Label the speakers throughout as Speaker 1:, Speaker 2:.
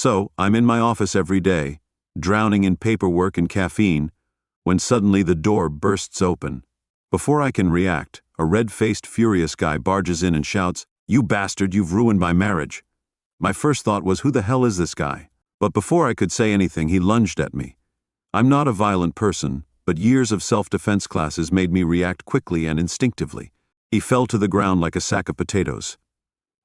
Speaker 1: So, I'm in my office every day, drowning in paperwork and caffeine, when suddenly the door bursts open. Before I can react, a red-faced, furious guy barges in and shouts, "You bastard, you've ruined my marriage." My first thought was, who the hell is this guy? But before I could say anything, he lunged at me. I'm not a violent person, but years of self-defense classes made me react quickly and instinctively. He fell to the ground like a sack of potatoes.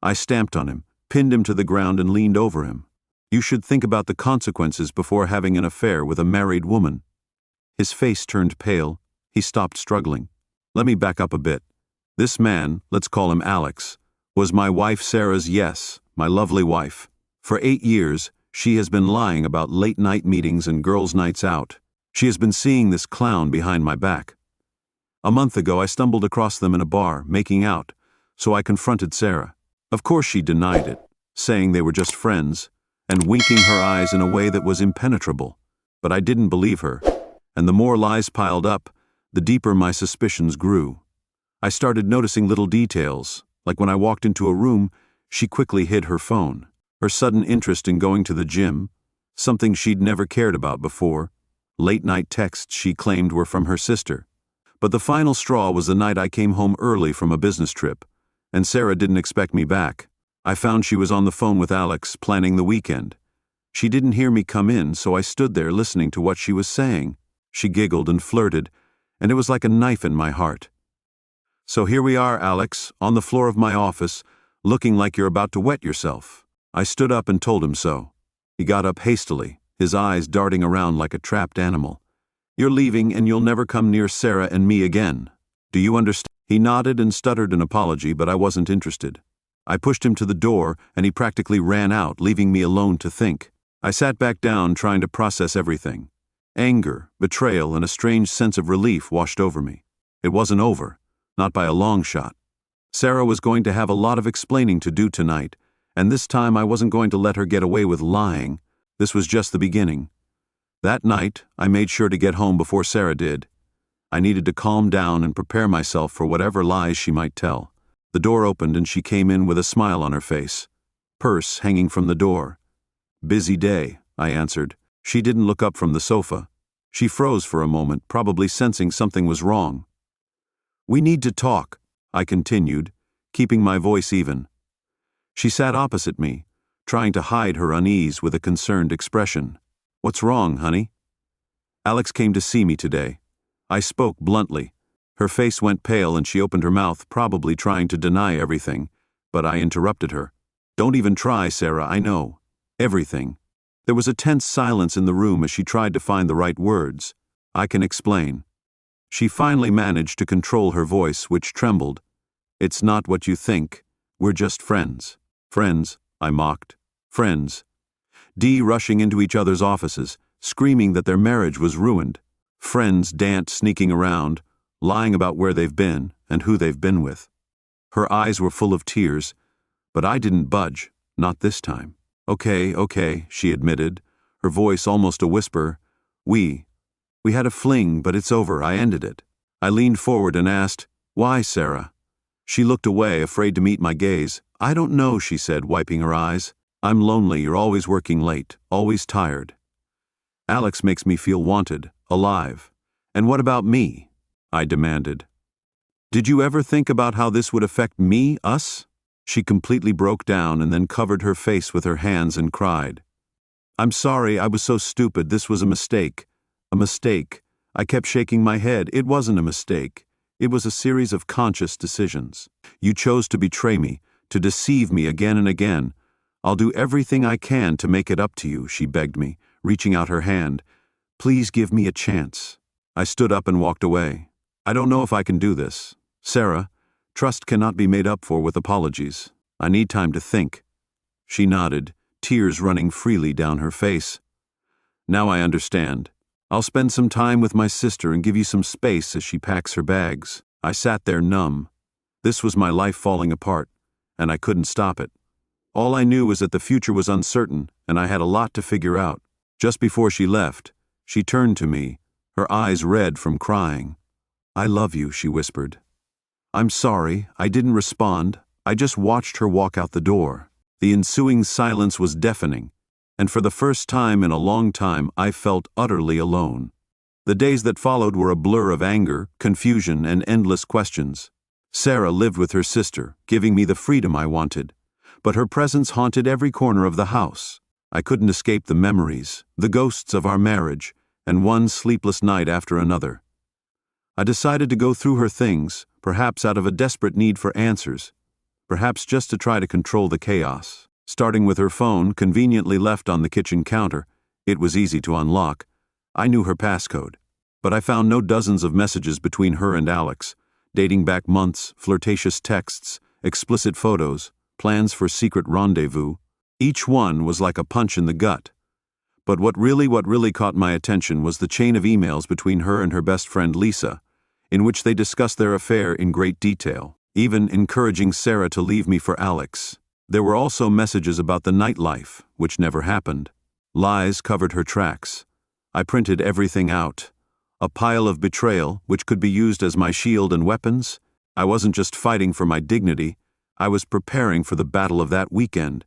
Speaker 1: I stamped on him, pinned him to the ground, and leaned over him. You should think about the consequences before having an affair with a married woman. His face turned pale. He stopped struggling. Let me back up a bit. This man, let's call him Alex, was my wife Sarah's, yes, my lovely wife. For 8 years, she has been lying about late-night meetings and girls' nights out. She has been seeing this clown behind my back. A month ago, I stumbled across them in a bar, making out, so I confronted Sarah. Of course she denied it, saying they were just friends, and winking her eyes in a way that was impenetrable. But I didn't believe her, and the more lies piled up, the deeper my suspicions grew. I started noticing little details, like when I walked into a room, she quickly hid her phone. Her sudden interest in going to the gym, something she'd never cared about before. Late-night texts she claimed were from her sister. But the final straw was the night I came home early from a business trip, and Sarah didn't expect me back. I found she was on the phone with Alex, planning the weekend. She didn't hear me come in, so I stood there listening to what she was saying. She giggled and flirted, and it was like a knife in my heart. "So here we are, Alex, on the floor of my office, looking like you're about to wet yourself." I stood up and told him so. He got up hastily, his eyes darting around like a trapped animal. "You're leaving and you'll never come near Sarah and me again. Do you understand?" He nodded and stuttered an apology, but I wasn't interested. I pushed him to the door, and he practically ran out, leaving me alone to think. I sat back down, trying to process everything. Anger, betrayal, and a strange sense of relief washed over me. It wasn't over, not by a long shot. Sarah was going to have a lot of explaining to do tonight, and this time I wasn't going to let her get away with lying. This was just the beginning. That night, I made sure to get home before Sarah did. I needed to calm down and prepare myself for whatever lies she might tell. The door opened and she came in with a smile on her face, purse hanging from the door. "Busy day," I answered. She didn't look up from the sofa. She froze for a moment, probably sensing something was wrong. "We need to talk," I continued, keeping my voice even. She sat opposite me, trying to hide her unease with a concerned expression. "What's wrong, honey?" "Alex came to see me today." I spoke bluntly. Her face went pale and she opened her mouth, probably trying to deny everything, but I interrupted her. "Don't even try, Sarah, I know. Everything." There was a tense silence in the room as she tried to find the right words. "I can explain." She finally managed to control her voice, which trembled. "It's not what you think. We're just friends." "Friends," I mocked. "Friends." Rushing into each other's offices, screaming that their marriage was ruined. Friends danced sneaking around, lying about where they've been and who they've been with. Her eyes were full of tears, but I didn't budge, not this time. Okay, she admitted, her voice almost a whisper. We had a fling, but it's over, I ended it." I leaned forward and asked, "Why, Sarah?" She looked away, afraid to meet my gaze. "I don't know," she said, wiping her eyes. "I'm lonely, you're always working late, always tired. Alex makes me feel wanted, alive. And what about me?" I demanded. "Did you ever think about how this would affect me, us?" She completely broke down and then covered her face with her hands and cried. "I'm sorry, I was so stupid, this was a mistake. A mistake." I kept shaking my head. "It wasn't a mistake. It was a series of conscious decisions. You chose to betray me, to deceive me again and again. I'll do everything I can to make it up to you," she begged me, reaching out her hand. "Please give me a chance." I stood up and walked away. "I don't know if I can do this. Sarah, trust cannot be made up for with apologies. I need time to think." She nodded, tears running freely down her face. "Now I understand. I'll spend some time with my sister and give you some space as she packs her bags." I sat there numb. This was my life falling apart, and I couldn't stop it. All I knew was that the future was uncertain, and I had a lot to figure out. Just before she left, she turned to me, her eyes red from crying. "I love you," she whispered. I'm sorry, I didn't respond. I just watched her walk out the door. The ensuing silence was deafening. And for the first time in a long time, I felt utterly alone. The days that followed were a blur of anger, confusion, and endless questions. Sarah lived with her sister, giving me the freedom I wanted. But her presence haunted every corner of the house. I couldn't escape the memories, the ghosts of our marriage, and one sleepless night after another. I decided to go through her things, perhaps out of a desperate need for answers, perhaps just to try to control the chaos. Starting with her phone, conveniently left on the kitchen counter, it was easy to unlock. I knew her passcode, but I found no dozens of messages between her and Alex, dating back months, flirtatious texts, explicit photos, plans for secret rendezvous. Each one was like a punch in the gut. But what really caught my attention was the chain of emails between her and her best friend Lisa, in which they discussed their affair in great detail, even encouraging Sarah to leave me for Alex. There were also messages about the nightlife, which never happened. Lies covered her tracks. I printed everything out. A pile of betrayal, which could be used as my shield and weapons. I wasn't just fighting for my dignity, I was preparing for the battle of that weekend.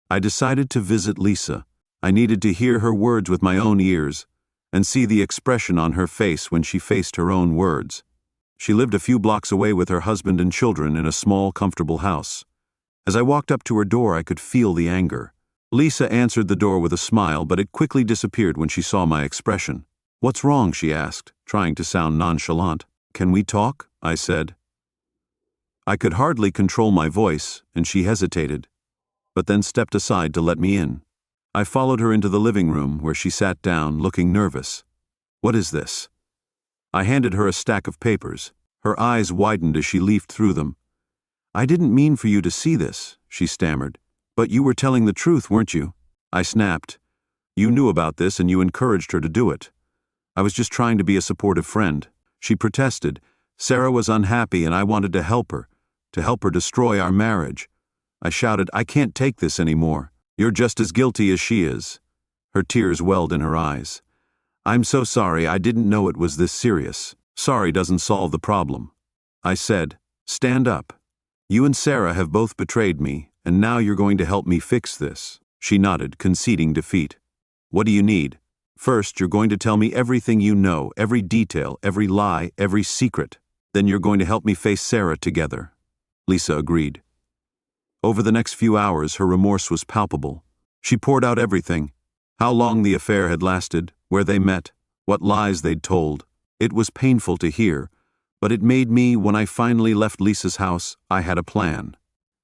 Speaker 1: I decided to visit Lisa. I needed to hear her words with my own ears, and see the expression on her face when she faced her own words. She lived a few blocks away with her husband and children in a small, comfortable house. As I walked up to her door, I could feel the anger. Lisa answered the door with a smile, but it quickly disappeared when she saw my expression. "What's wrong?" she asked, trying to sound nonchalant. "Can we talk?" I said. I could hardly control my voice, and she hesitated, but then stepped aside to let me in. I followed her into the living room, where she sat down, looking nervous. "What is this?" I handed her a stack of papers. Her eyes widened as she leafed through them. "I didn't mean for you to see this," she stammered. "But you were telling the truth, weren't you?" I snapped. "You knew about this and you encouraged her to do it." "I was just trying to be a supportive friend." She protested. "Sarah was unhappy and I wanted to help her destroy our marriage." I shouted, "I can't take this anymore. You're just as guilty as she is." Her tears welled in her eyes. "I'm so sorry, I didn't know it was this serious." "Sorry doesn't solve the problem." I said, "Stand up. You and Sarah have both betrayed me, and now you're going to help me fix this." She nodded, conceding defeat. "What do you need?" "First, you're going to tell me everything you know, every detail, every lie, every secret. Then you're going to help me face Sarah together." Lisa agreed. Over the next few hours, her remorse was palpable. She poured out everything: how long the affair had lasted, where they met, what lies they'd told. It was painful to hear, but it made me, when I finally left Lisa's house, I had a plan.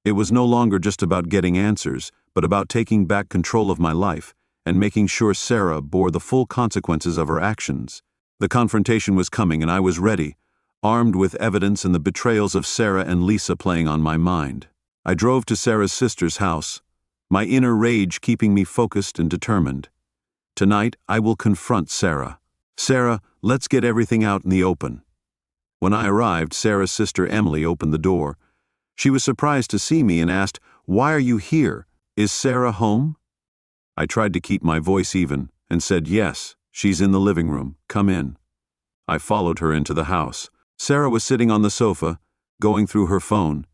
Speaker 1: It was no longer just about getting answers, but about taking back control of my life and making sure Sarah bore the full consequences of her actions. The confrontation was coming, and I was ready, armed with evidence and the betrayals of Sarah and Lisa playing on my mind. I drove to Sarah's sister's house, my inner rage keeping me focused and determined. Tonight, I will confront Sarah. "Sarah, let's get everything out in the open." When I arrived, Sarah's sister Emily opened the door. She was surprised to see me and asked, "Why are you here? Is Sarah home?" I tried to keep my voice even and said, "Yes, she's in the living room. Come in." I followed her into the house. Sarah was sitting on the sofa, going through her phone.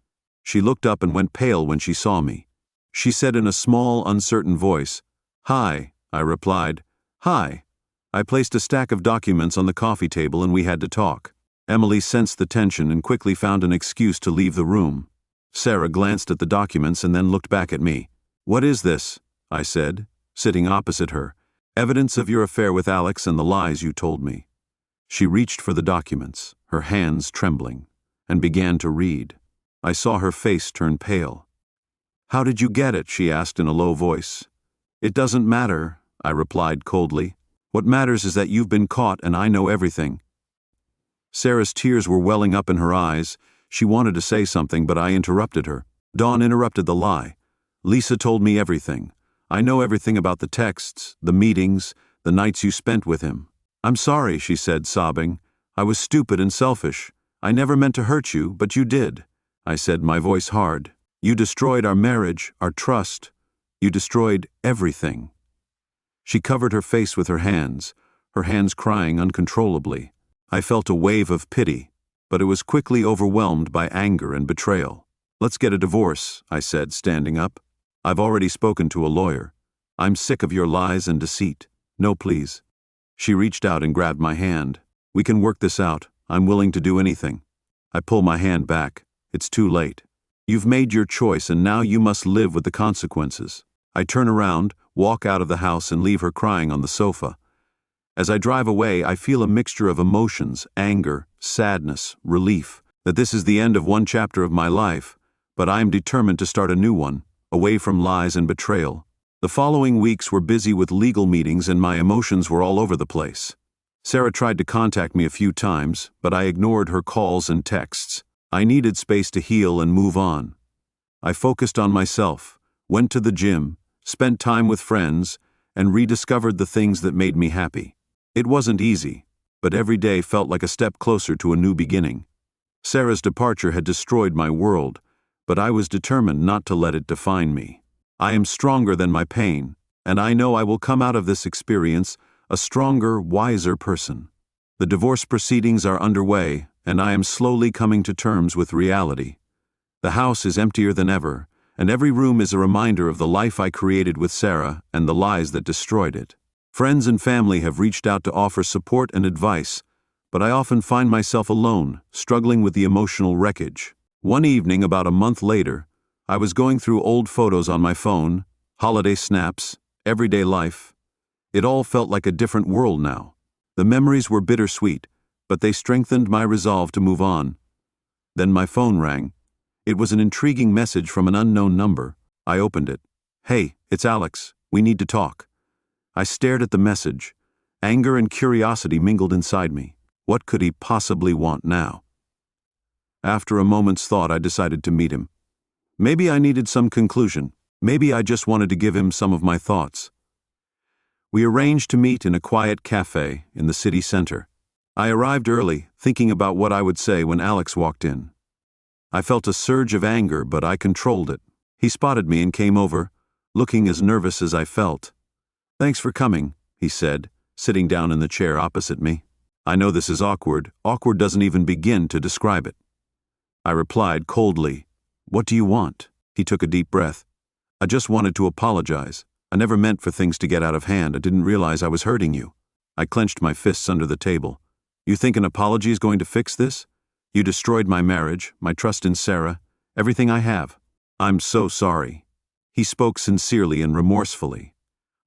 Speaker 1: She looked up and went pale when she saw me. She said in a small, uncertain voice, "Hi," I replied. "Hi." I placed a stack of documents on the coffee table and we had to talk. Emily sensed the tension and quickly found an excuse to leave the room. Sarah glanced at the documents and then looked back at me. "What is this?" I said, sitting opposite her. "Evidence of your affair with Alex and the lies you told me." She reached for the documents, her hands trembling, and began to read. I saw her face turn pale. "How did you get it?" she asked in a low voice. "It doesn't matter," I replied coldly. "What matters is that you've been caught and I know everything." Sarah's tears were welling up in her eyes. She wanted to say something, but I interrupted her. Dawn interrupted the lie. "Lisa told me everything. I know everything about the texts, the meetings, the nights you spent with him." "I'm sorry," she said, sobbing. "I was stupid and selfish. I never meant to hurt you, but you did," I said, my voice hard. "You destroyed our marriage, our trust. You destroyed everything." She covered her face with her hands crying uncontrollably. I felt a wave of pity, but it was quickly overwhelmed by anger and betrayal. "Let's get a divorce," I said, standing up. "I've already spoken to a lawyer." I'm sick of your lies and deceit. No, please. She reached out and grabbed my hand. We can work this out. I'm willing to do anything. I pull my hand back. It's too late. You've made your choice and now you must live with the consequences. I turn around, walk out of the house and leave her crying on the sofa. As I drive away, I feel a mixture of emotions, anger, sadness, relief, that this is the end of one chapter of my life, but I am determined to start a new one, away from lies and betrayal. The following weeks were busy with legal meetings and my emotions were all over the place. Sarah tried to contact me a few times, but I ignored her calls and texts. I needed space to heal and move on. I focused on myself, went to the gym, spent time with friends, and rediscovered the things that made me happy. It wasn't easy, but every day felt like a step closer to a new beginning. Sarah's departure had destroyed my world, but I was determined not to let it define me. I am stronger than my pain, and I know I will come out of this experience a stronger, wiser person. The divorce proceedings are underway, and I am slowly coming to terms with reality. The house is emptier than ever, and every room is a reminder of the life I created with Sarah and the lies that destroyed it. Friends and family have reached out to offer support and advice, but I often find myself alone, struggling with the emotional wreckage. One evening, about a month later, I was going through old photos on my phone, holiday snaps, everyday life. It all felt like a different world now. The memories were bittersweet, but they strengthened my resolve to move on. Then my phone rang. It was an intriguing message from an unknown number. I opened it. "Hey, it's Alex. We need to talk." I stared at the message. Anger and curiosity mingled inside me. What could he possibly want now? After a moment's thought, I decided to meet him. Maybe I needed some conclusion. Maybe I just wanted to give him some of my thoughts. We arranged to meet in a quiet cafe in the city center. I arrived early, thinking about what I would say when Alex walked in. I felt a surge of anger, but I controlled it. He spotted me and came over, looking as nervous as I felt. "Thanks for coming," he said, sitting down in the chair opposite me. "I know this is awkward. Awkward doesn't even begin to describe it." I replied coldly, "What do you want?" He took a deep breath. "I just wanted to apologize. I never meant for things to get out of hand. I didn't realize I was hurting you." I clenched my fists under the table. "You think an apology is going to fix this? You destroyed my marriage, my trust in Sarah, everything I have. I'm so sorry." He spoke sincerely and remorsefully.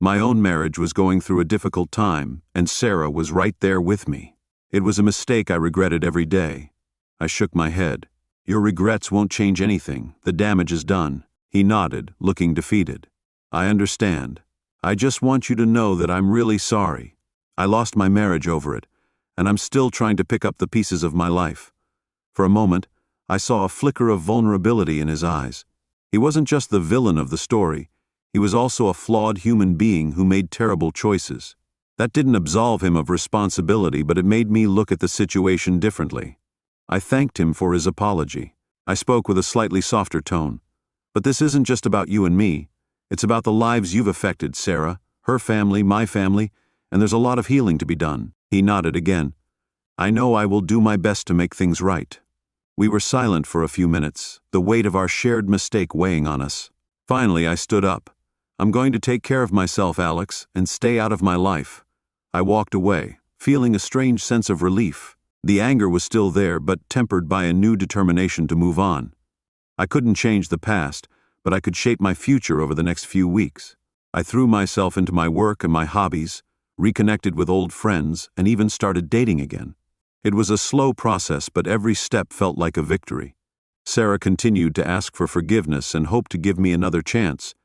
Speaker 1: My own marriage was going through a difficult time, and Sarah was right there with me. It was a mistake I regretted every day. I shook my head. "Your regrets won't change anything. The damage is done." He nodded, looking defeated. "I understand. I just want you to know that I'm really sorry. I lost my marriage over it, and I'm still trying to pick up the pieces of my life." For a moment, I saw a flicker of vulnerability in his eyes. He wasn't just the villain of the story. He was also a flawed human being who made terrible choices. That didn't absolve him of responsibility, but it made me look at the situation differently. I thanked him for his apology. I spoke with a slightly softer tone. "But this isn't just about you and me. It's about the lives you've affected, Sarah, her family, my family, and there's a lot of healing to be done." He nodded again. "I know I will do my best to make things right." We were silent for a few minutes, the weight of our shared mistake weighing on us. Finally, I stood up. "I'm going to take care of myself, Alex, and stay out of my life." I walked away, feeling a strange sense of relief. The anger was still there, but tempered by a new determination to move on. I couldn't change the past, but I could shape my future over the next few weeks. I threw myself into my work and my hobbies, reconnected with old friends, and even started dating again. It was a slow process, but every step felt like a victory. Sarah continued to ask for forgiveness and hoped to give me another chance,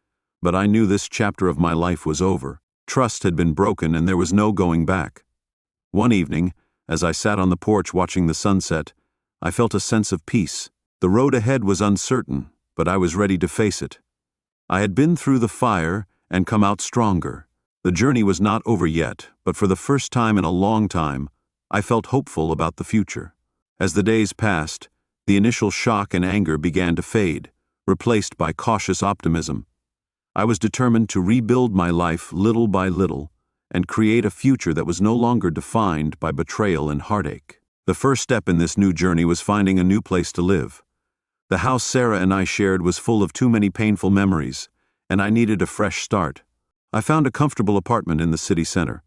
Speaker 1: but I knew this chapter of my life was over. Trust had been broken and there was no going back. One evening, as I sat on the porch watching the sunset, I felt a sense of peace. The road ahead was uncertain, but I was ready to face it. I had been through the fire and come out stronger. The journey was not over yet, but for the first time in a long time, I felt hopeful about the future. As the days passed, the initial shock and anger began to fade, replaced by cautious optimism. I was determined to rebuild my life little by little and create a future that was no longer defined by betrayal and heartache. The first step in this new journey was finding a new place to live. The house Sarah and I shared was full of too many painful memories, and I needed a fresh start. I found a comfortable apartment in the city center,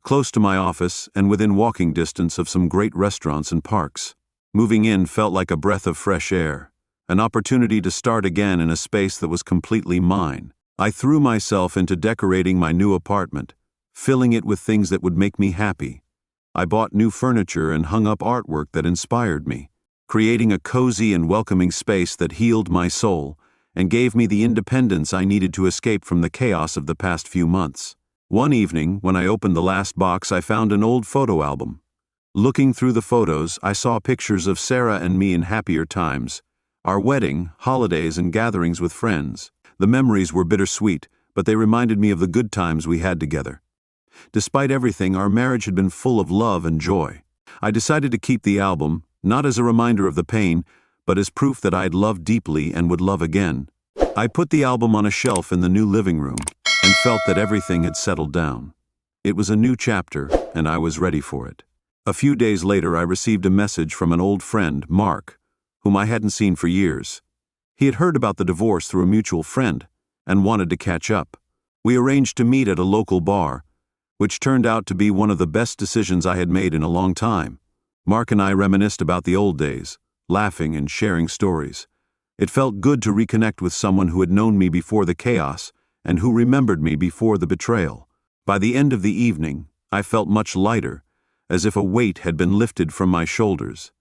Speaker 1: close to my office and within walking distance of some great restaurants and parks. Moving in felt like a breath of fresh air, an opportunity to start again in a space that was completely mine. I threw myself into decorating my new apartment, filling it with things that would make me happy. I bought new furniture and hung up artwork that inspired me, creating a cozy and welcoming space that healed my soul and gave me the independence I needed to escape from the chaos of the past few months. One evening, when I opened the last box, I found an old photo album. Looking through the photos, I saw pictures of Sarah and me in happier times, our wedding, holidays, and gatherings with friends. The memories were bittersweet, but they reminded me of the good times we had together. Despite everything, our marriage had been full of love and joy. I decided to keep the album, not as a reminder of the pain, but as proof that I had loved deeply and would love again. I put the album on a shelf in the new living room and felt that everything had settled down. It was a new chapter, and I was ready for it. A few days later, I received a message from an old friend, Mark, whom I hadn't seen for years. He had heard about the divorce through a mutual friend and wanted to catch up. We arranged to meet at a local bar, which turned out to be one of the best decisions I had made in a long time. Mark and I reminisced about the old days, laughing and sharing stories. It felt good to reconnect with someone who had known me before the chaos and who remembered me before the betrayal. By the end of the evening, I felt much lighter, as if a weight had been lifted from my shoulders.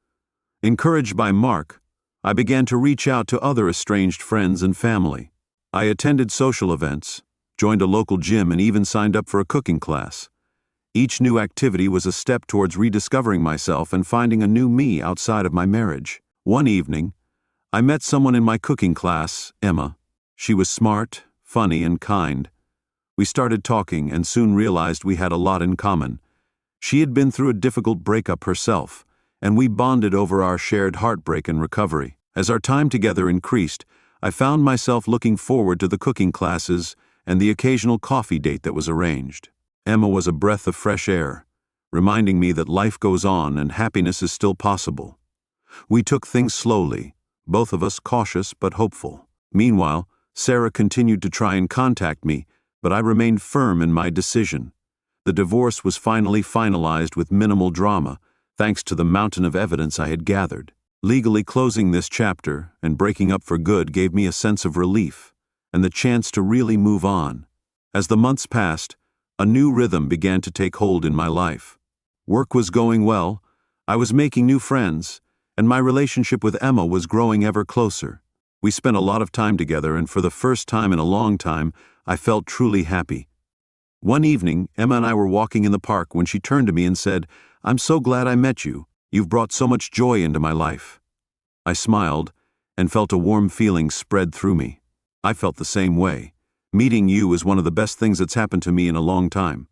Speaker 1: Encouraged by Mark, I began to reach out to other estranged friends and family. I attended social events, joined a local gym, and even signed up for a cooking class. Each new activity was a step towards rediscovering myself and finding a new me outside of my marriage. One evening, I met someone in my cooking class, Emma. She was smart, funny, and kind. We started talking and soon realized we had a lot in common. She had been through a difficult breakup herself, and we bonded over our shared heartbreak and recovery. As our time together increased, I found myself looking forward to the cooking classes and the occasional coffee date that was arranged. Emma was a breath of fresh air, reminding me that life goes on and happiness is still possible. We took things slowly, both of us cautious but hopeful. Meanwhile, Sarah continued to try and contact me, but I remained firm in my decision. The divorce was finally finalized with minimal drama, thanks to the mountain of evidence I had gathered. Legally closing this chapter and breaking up for good gave me a sense of relief and the chance to really move on. As the months passed, a new rhythm began to take hold in my life. Work was going well, I was making new friends, and my relationship with Emma was growing ever closer. We spent a lot of time together, and for the first time in a long time, I felt truly happy. One evening, Emma and I were walking in the park when she turned to me and said, "I'm so glad I met you. You've brought so much joy into my life." I smiled and felt a warm feeling spread through me. I felt the same way. Meeting you is one of the best things that's happened to me in a long time.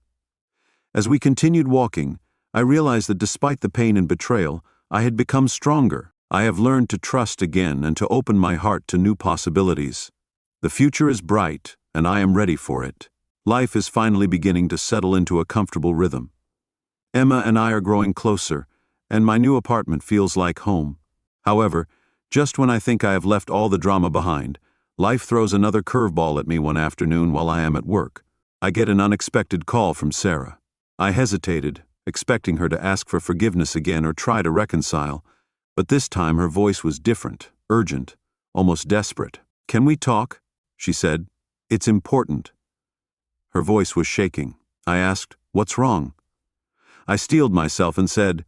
Speaker 1: As we continued walking, I realized that despite the pain and betrayal, I had become stronger. I have learned to trust again and to open my heart to new possibilities. The future is bright, and I am ready for it. Life is finally beginning to settle into a comfortable rhythm. Emma and I are growing closer, and my new apartment feels like home. However, just when I think I have left all the drama behind, life throws another curveball at me one afternoon while I am at work. I get an unexpected call from Sarah. I hesitated, expecting her to ask for forgiveness again or try to reconcile, but this time her voice was different, urgent, almost desperate. "Can we talk?" she said. "It's important." Her voice was shaking. I asked, "What's wrong?" I steeled myself and said,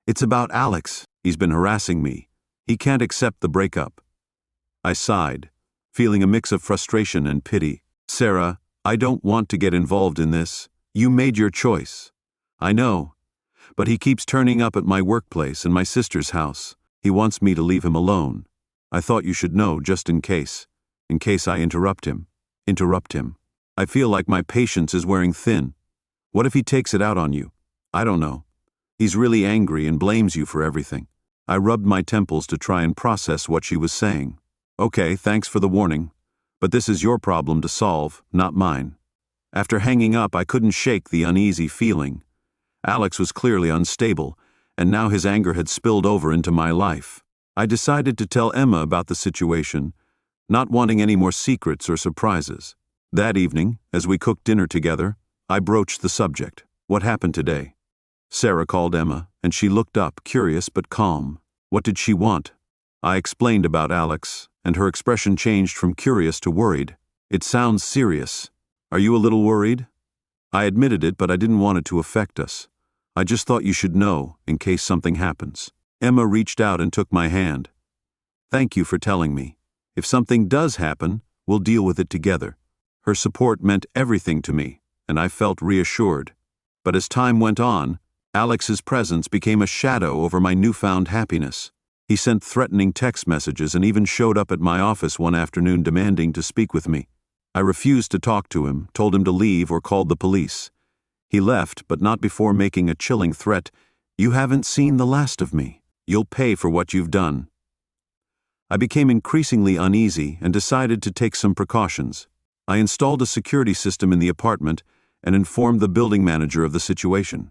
Speaker 1: "It's about Alex. He's been harassing me. He can't accept the breakup." I sighed, feeling a mix of frustration and pity. "Sarah, I don't want to get involved in this. You made your choice." "I know, but he keeps turning up at my workplace and my sister's house. He wants me to leave him alone. I thought you should know just in case I interrupt him. I feel like my patience is wearing thin. What if he takes it out on you? I don't know. He's really angry and blames you for everything." I rubbed my temples to try and process what she was saying. "Okay, thanks for the warning, but this is your problem to solve, not mine." After hanging up, I couldn't shake the uneasy feeling. Alex was clearly unstable, and now his anger had spilled over into my life. I decided to tell Emma about the situation, not wanting any more secrets or surprises. That evening, as we cooked dinner together, I broached the subject. What happened today? Sarah called Emma, and she looked up, curious but calm. What did she want? I explained about Alex, and her expression changed from curious to worried. It sounds serious. Are you a little worried? I admitted it, but I didn't want it to affect us. I just thought you should know, in case something happens. Emma reached out and took my hand. Thank you for telling me. If something does happen, we'll deal with it together. Her support meant everything to me, and I felt reassured. But as time went on, Alex's presence became a shadow over my newfound happiness. He sent threatening text messages and even showed up at my office one afternoon demanding to speak with me. I refused to talk to him, told him to leave, or called the police. He left, but not before making a chilling threat. You haven't seen the last of me. You'll pay for what you've done. I became increasingly uneasy and decided to take some precautions. I installed a security system in the apartment and informed the building manager of the situation.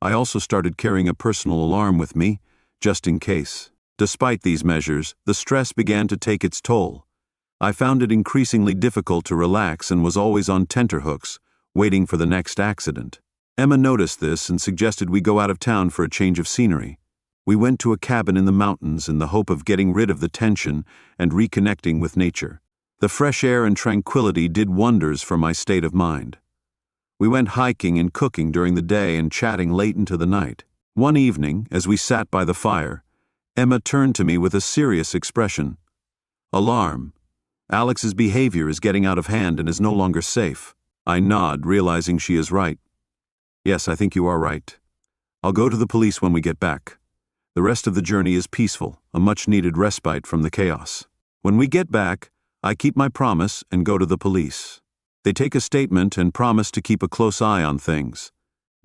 Speaker 1: I also started carrying a personal alarm with me, just in case. Despite these measures, the stress began to take its toll. I found it increasingly difficult to relax and was always on tenterhooks, waiting for the next accident. Emma noticed this and suggested we go out of town for a change of scenery. We went to a cabin in the mountains in the hope of getting rid of the tension and reconnecting with nature. The fresh air and tranquility did wonders for my state of mind. We went hiking and cooking during the day and chatting late into the night. One evening, as we sat by the fire, Emma turned to me with a serious expression. Alarm. Alex's behavior is getting out of hand and is no longer safe. I nod, realizing she is right. Yes, I think you are right. I'll go to the police when we get back. The rest of the journey is peaceful, a much-needed respite from the chaos. When we get back, I keep my promise and go to the police. They take a statement and promise to keep a close eye on things.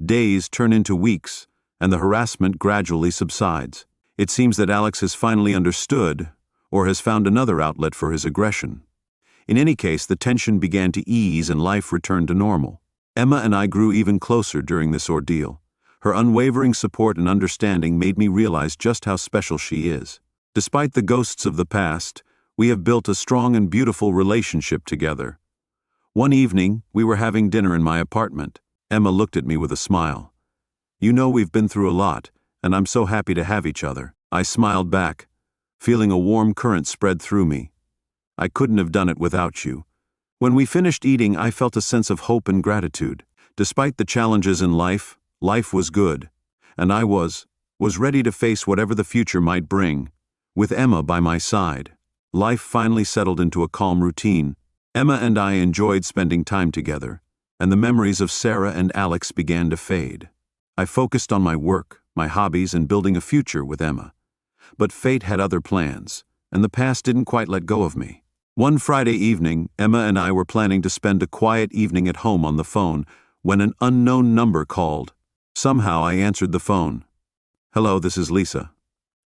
Speaker 1: Days turn into weeks, and the harassment gradually subsides. It seems that Alex has finally understood, or has found another outlet for his aggression. In any case, the tension began to ease and life returned to normal. Emma and I grew even closer during this ordeal. Her unwavering support and understanding made me realize just how special she is. Despite the ghosts of the past, we have built a strong and beautiful relationship together. One evening, we were having dinner in my apartment. Emma looked at me with a smile. You know we've been through a lot, and I'm so happy to have each other. I smiled back, feeling a warm current spread through me. I couldn't have done it without you. When we finished eating, I felt a sense of hope and gratitude. Despite the challenges in life was good, and I was ready to face whatever the future might bring. With Emma by my side, life finally settled into a calm routine. Emma and I enjoyed spending time together, and the memories of Sarah and Alex began to fade. I focused on my work, my hobbies, and building a future with Emma. But fate had other plans, and the past didn't quite let go of me. One Friday evening, Emma and I were planning to spend a quiet evening at home on the phone when an unknown number called. Somehow I answered the phone. Hello, this is Lisa.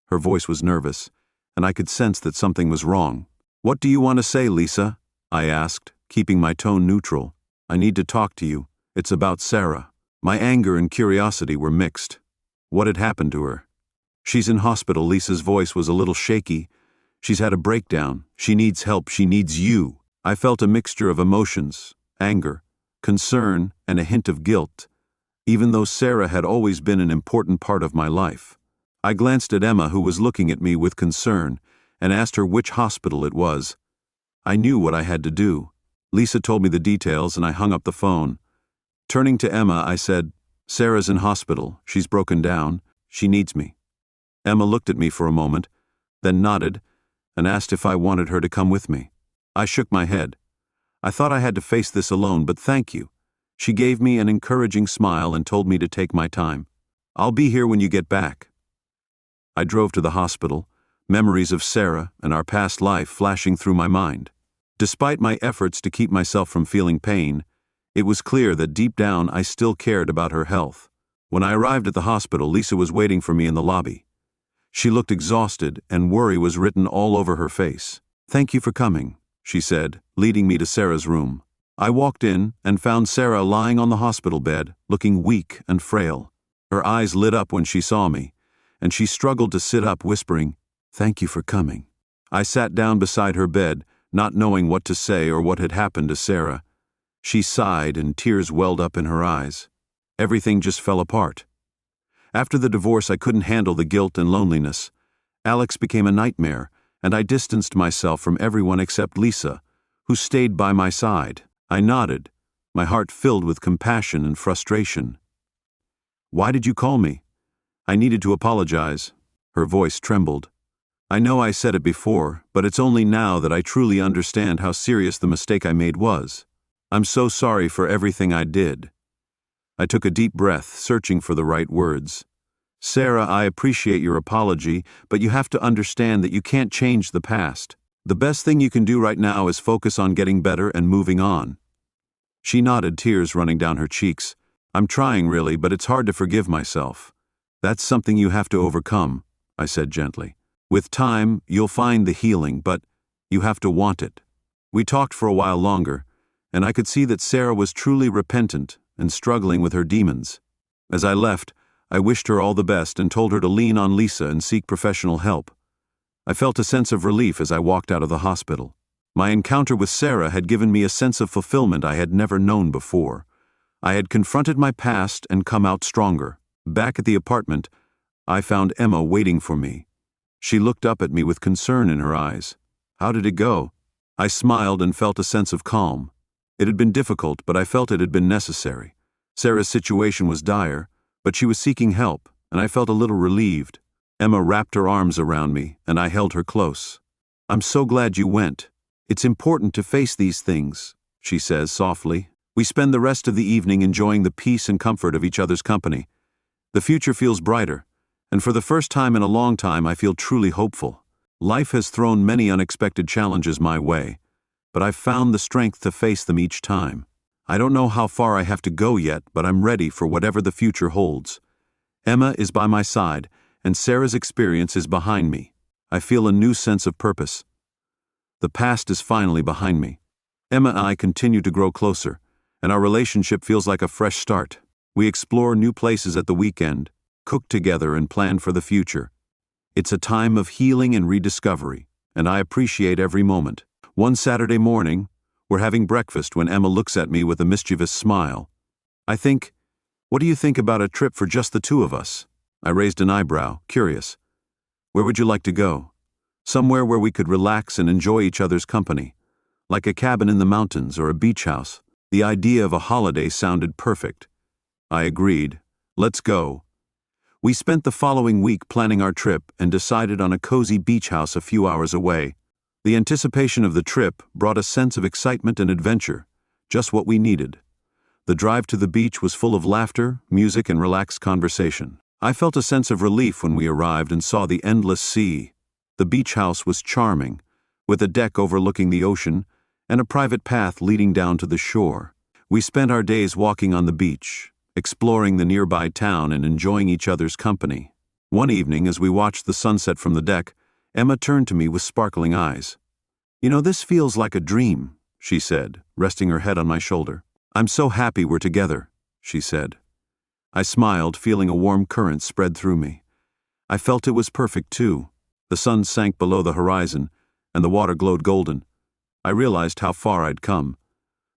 Speaker 1: Her voice was nervous, and I could sense that something was wrong. What do you want to say, Lisa? I asked, keeping my tone neutral. I need to talk to you. It's about Sarah. My anger and curiosity were mixed. What had happened to her? She's in hospital. Lisa's voice was a little shaky. She's had a breakdown. She needs help. She needs you. I felt a mixture of emotions, anger, concern, and a hint of guilt, even though Sarah had always been an important part of my life. I glanced at Emma, who was looking at me with concern, and asked her which hospital it was. I knew what I had to do. Lisa told me the details, and I hung up the phone. Turning to Emma, I said, Sarah's in hospital. She's broken down. She needs me. Emma looked at me for a moment, then nodded, and asked if I wanted her to come with me. I shook my head. I thought I had to face this alone, but thank you. She gave me an encouraging smile and told me to take my time. I'll be here when you get back. I drove to the hospital, memories of Sarah and our past life flashing through my mind. Despite my efforts to keep myself from feeling pain, it was clear that deep down I still cared about her health. When I arrived at the hospital, Lisa was waiting for me in the lobby. She looked exhausted, and worry was written all over her face. Thank you for coming, she said, leading me to Sarah's room. I walked in and found Sarah lying on the hospital bed, looking weak and frail. Her eyes lit up when she saw me, and she struggled to sit up, whispering, Thank you for coming. I sat down beside her bed, not knowing what to say or what had happened to Sarah. She sighed and tears welled up in her eyes. Everything just fell apart. After the divorce, I couldn't handle the guilt and loneliness. Alex became a nightmare, and I distanced myself from everyone except Lisa, who stayed by my side. I nodded, my heart filled with compassion and frustration. "Why did you call me?" I needed to apologize. Her voice trembled. "I know I said it before, but it's only now that I truly understand how serious the mistake I made was. I'm so sorry for everything I did." I took a deep breath, searching for the right words. "Sarah, I appreciate your apology, but you have to understand that you can't change the past. The best thing you can do right now is focus on getting better and moving on." She nodded, tears running down her cheeks. "I'm trying really, but it's hard to forgive myself." "That's something you have to overcome," I said gently. "With time, you'll find the healing, but you have to want it." We talked for a while longer, and I could see that Sarah was truly repentant and struggling with her demons. As I left, I wished her all the best and told her to lean on Lisa and seek professional help. I felt a sense of relief as I walked out of the hospital. My encounter with Sarah had given me a sense of fulfillment I had never known before. I had confronted my past and come out stronger. Back at the apartment, I found Emma waiting for me. She looked up at me with concern in her eyes. "How did it go?" I smiled and felt a sense of calm. It had been difficult, but I felt it had been necessary. Sarah's situation was dire, but she was seeking help, and I felt a little relieved. Emma wrapped her arms around me, and I held her close. "I'm so glad you went. It's important to face these things," she says softly. We spend the rest of the evening enjoying the peace and comfort of each other's company. The future feels brighter, and for the first time in a long time I feel truly hopeful. Life has thrown many unexpected challenges my way, but I've found the strength to face them each time. I don't know how far I have to go yet, but I'm ready for whatever the future holds. Emma is by my side, and Sarah's experience is behind me. I feel a new sense of purpose. The past is finally behind me. Emma and I continue to grow closer, and our relationship feels like a fresh start. We explore new places at the weekend, cook together, and plan for the future. It's a time of healing and rediscovery, and I appreciate every moment. One Saturday morning, we're having breakfast when Emma looks at me with a mischievous smile. I think, "What do you think about a trip for just the two of us?" I raised an eyebrow, curious. "Where would you like to go?" "Somewhere where we could relax and enjoy each other's company, like a cabin in the mountains or a beach house." The idea of a holiday sounded perfect. I agreed. "Let's go." We spent the following week planning our trip and decided on a cozy beach house a few hours away. The anticipation of the trip brought a sense of excitement and adventure, just what we needed. The drive to the beach was full of laughter, music, and relaxed conversation. I felt a sense of relief when we arrived and saw the endless sea. The beach house was charming, with a deck overlooking the ocean and a private path leading down to the shore. We spent our days walking on the beach, exploring the nearby town and enjoying each other's company. One evening, as we watched the sunset from the deck, Emma turned to me with sparkling eyes. "You know, this feels like a dream," she said, resting her head on my shoulder. "I'm so happy we're together," she said. I smiled, feeling a warm current spread through me. I felt it was perfect, too. The sun sank below the horizon, and the water glowed golden. I realized how far I'd come.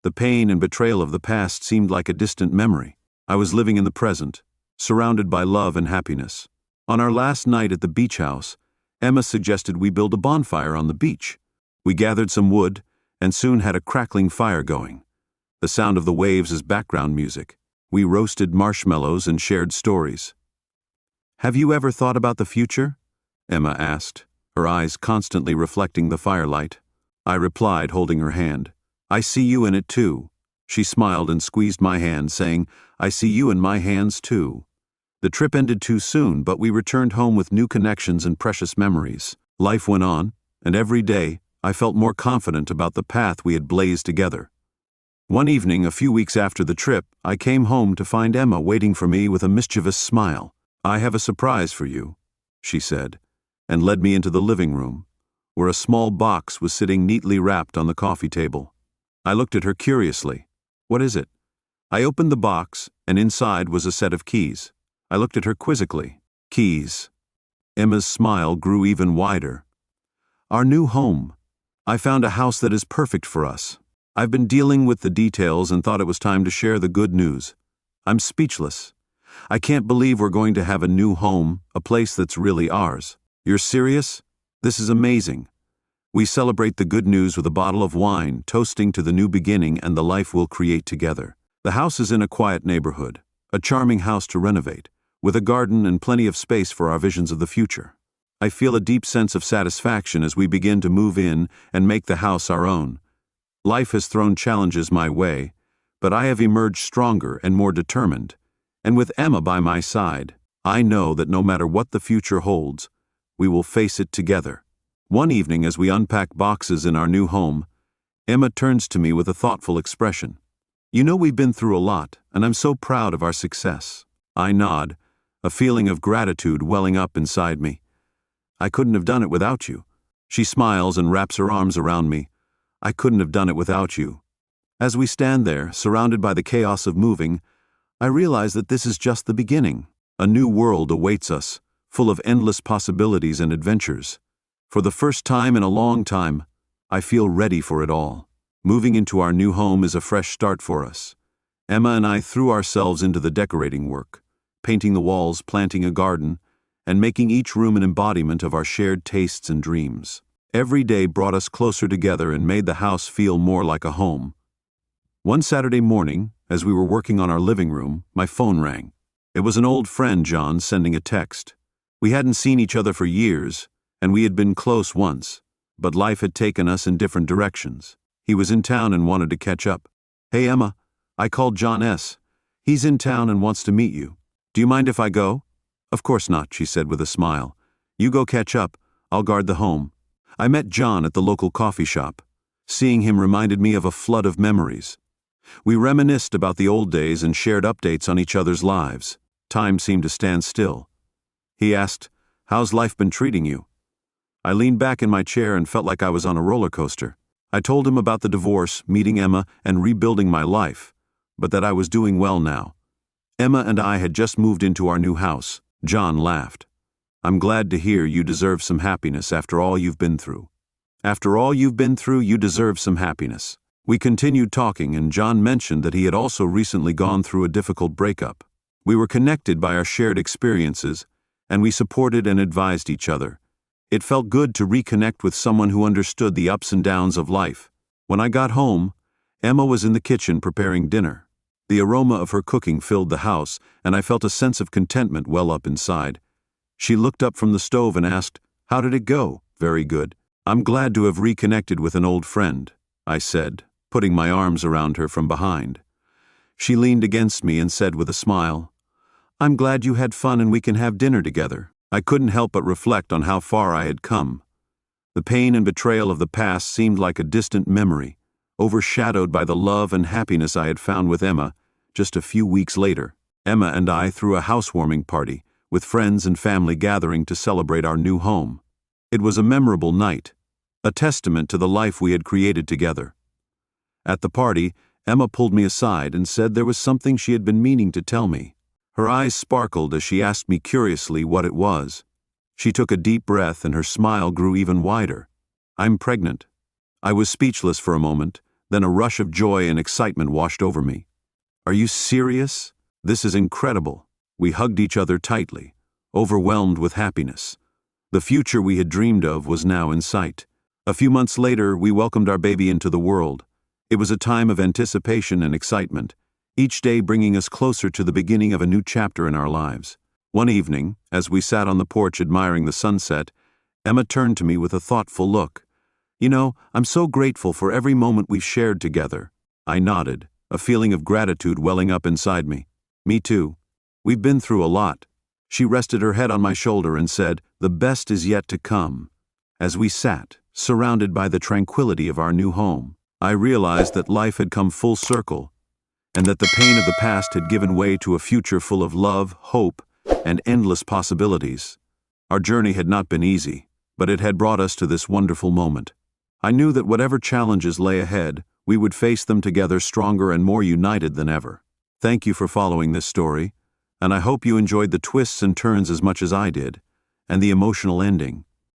Speaker 1: The pain and betrayal of the past seemed like a distant memory. I was living in the present, surrounded by love and happiness. On our last night at the beach house, Emma suggested we build a bonfire on the beach. We gathered some wood and soon had a crackling fire going, the sound of the waves as background music. We roasted marshmallows and shared stories. "Have you ever thought about the future?" Emma asked, her eyes constantly reflecting the firelight. I replied, holding her hand. "I see you in it too." She smiled and squeezed my hand, saying, "I see you in my hands too." The trip ended too soon, but we returned home with new connections and precious memories. Life went on, and every day I felt more confident about the path we had blazed together. One evening, a few weeks after the trip, I came home to find Emma waiting for me with a mischievous smile. "I have a surprise for you," she said, and led me into the living room, where a small box was sitting neatly wrapped on the coffee table. I looked at her curiously. "What is it?" I opened the box, and inside was a set of keys. I looked at her quizzically. "Keys." Emma's smile grew even wider. "Our new home. I found a house that is perfect for us. I've been dealing with the details and thought it was time to share the good news. I'm speechless. I can't believe we're going to have a new home, a place that's really ours. You're serious? This is amazing. We celebrate the good news with a bottle of wine, toasting to the new beginning and the life we'll create together. The house is in a quiet neighborhood, a charming house to renovate, with a garden and plenty of space for our visions of the future. I feel a deep sense of satisfaction as we begin to move in and make the house our own. Life has thrown challenges my way, but I have emerged stronger and more determined. And with Emma by my side, I know that no matter what the future holds, we will face it together. One evening, as we unpack boxes in our new home, Emma turns to me with a thoughtful expression. You know, we've been through a lot, and I'm so proud of our success. I nod, a feeling of gratitude welling up inside me. I couldn't have done it without you. She smiles and wraps her arms around me. I couldn't have done it without you. As we stand there, surrounded by the chaos of moving, I realize that this is just the beginning. A new world awaits us, full of endless possibilities and adventures. For the first time in a long time, I feel ready for it all. Moving into our new home is a fresh start for us. Emma and I threw ourselves into the decorating work, painting the walls, planting a garden, and making each room an embodiment of our shared tastes and dreams. Every day brought us closer together and made the house feel more like a home. One Saturday morning, as we were working on our living room, my phone rang. It was an old friend, John, sending a text. We hadn't seen each other for years, and we had been close once, but life had taken us in different directions. He was in town and wanted to catch up. Hey, Emma, I called John S. He's in town and wants to meet you. Do you mind if I go? Of course not, she said with a smile. You go catch up. I'll guard the home. I met John at the local coffee shop. Seeing him reminded me of a flood of memories. We reminisced about the old days and shared updates on each other's lives. Time seemed to stand still. He asked, "How's life been treating you?" I leaned back in my chair and felt like I was on a roller coaster. I told him about the divorce, meeting Emma, and rebuilding my life, but that I was doing well now. Emma and I had just moved into our new house. John laughed. I'm glad to hear you deserve some happiness after all you've been through. After all you've been through, you deserve some happiness. We continued talking, and John mentioned that he had also recently gone through a difficult breakup. We were connected by our shared experiences, and we supported and advised each other. It felt good to reconnect with someone who understood the ups and downs of life. When I got home, Emma was in the kitchen preparing dinner. The aroma of her cooking filled the house, and I felt a sense of contentment well up inside. She looked up from the stove and asked, "How did it go?" "Very good. I'm glad to have reconnected with an old friend," I said, putting my arms around her from behind. She leaned against me and said with a smile, "I'm glad you had fun and we can have dinner together." I couldn't help but reflect on how far I had come. The pain and betrayal of the past seemed like a distant memory, overshadowed by the love and happiness I had found with Emma just a few weeks later. Emma and I threw a housewarming party, with friends and family gathering to celebrate our new home. It was a memorable night, a testament to the life we had created together. At the party, Emma pulled me aside and said there was something she had been meaning to tell me. Her eyes sparkled as she asked me curiously what it was. She took a deep breath and her smile grew even wider. "I'm pregnant." I was speechless for a moment, then a rush of joy and excitement washed over me. "Are you serious? This is incredible." We hugged each other tightly, overwhelmed with happiness. The future we had dreamed of was now in sight. A few months later, we welcomed our baby into the world. It was a time of anticipation and excitement, each day bringing us closer to the beginning of a new chapter in our lives. One evening, as we sat on the porch admiring the sunset, Emma turned to me with a thoughtful look. "You know, I'm so grateful for every moment we've shared together." I nodded, a feeling of gratitude welling up inside me. "Me too. We've been through a lot." She rested her head on my shoulder and said, "The best is yet to come." As we sat, surrounded by the tranquility of our new home, I realized that life had come full circle, and that the pain of the past had given way to a future full of love, hope, and endless possibilities. Our journey had not been easy, but it had brought us to this wonderful moment. I knew that whatever challenges lay ahead, we would face them together stronger and more united than ever. Thank you for following this story, and I hope you enjoyed the twists and turns as much as I did, and the emotional ending.